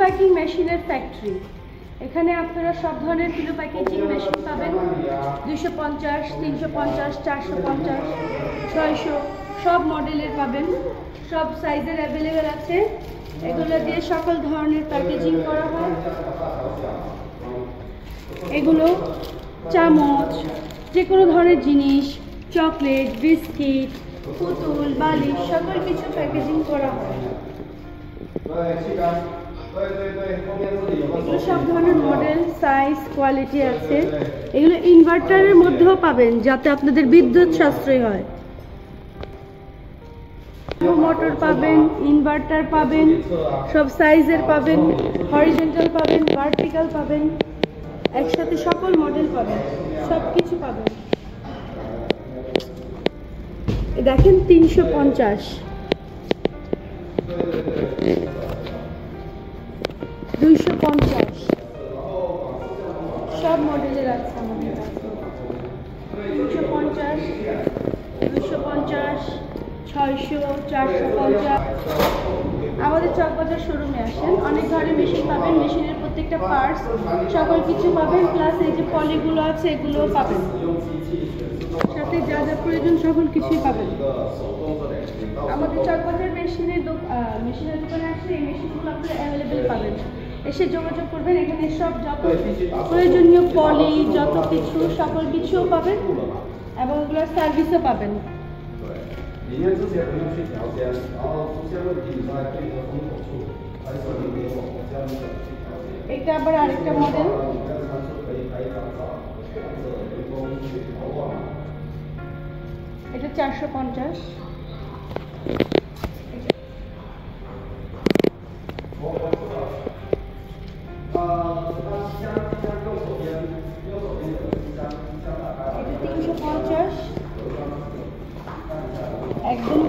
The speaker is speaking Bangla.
প্যাকিং মেশিনের ফ্যাক্টরি। এখানে আপনারা সব ধরনের পিলো প্যাকেজিং মেশিন পাবেন। 250, 350, 450, 600 সব মডেলের পাবেন, সব সাইজের অ্যাভেলেবেল আছে। এগুলো দিয়ে সকল ধরনের প্যাকেজিং করা হয়। এগুলো চামচ, যে কোনো ধরনের জিনিস, চকলেট, বিস্কিট, পুতুল, বালিশ, সকল কিছু প্যাকেজিং করা হয়। এগুলো সব ধরনের মডেল, সাইজ, কোয়ালিটি আছে। এগুলো ইনভার্টারের মধ্যেও পাবেন, যাতে আপনাদের বিদ্যুৎ সাশ্রয় হয়। মোটর পাবেন, ইনভার্টার পাবেন, সব সাইজের পাবেন, হরিজন্টাল পাবেন, ভার্টিক্যাল পাবেন, একসাথে সকল মডেল পাবেন, সব কিছু পাবেন। দেখেন 350, 250 সব মডেলের আছে আমাদের কাছে। 350, 250, 600, 450। আমাদের চকবাজার শোরুমে আসেন, অনেক ধরনের মেশিন পাবেন, মেশিনের প্রত্যেকটা পার্টস সকল কিছু পাবেন, প্লাস এই যে পলিগুলো আছে এগুলোও পাবেন, সাথে যা যা প্রয়োজন সকল কিছুই পাবেন। আমাদের চকবাজার মেশিনের দোকানে আসলে এই মেশিনগুলো আপনারা অ্যাভেলেবেল পাবেন। এসে যোগাযোগ করবেন, এখানে সব যত প্রয়োজনীয় পলি যত কিছু সকল কিছুও পাবেন এবং এগুলোর সার্ভিসও পাবেন। এটা আবার আরেকটা মডেল, এটা 450। এটা 350 একদম।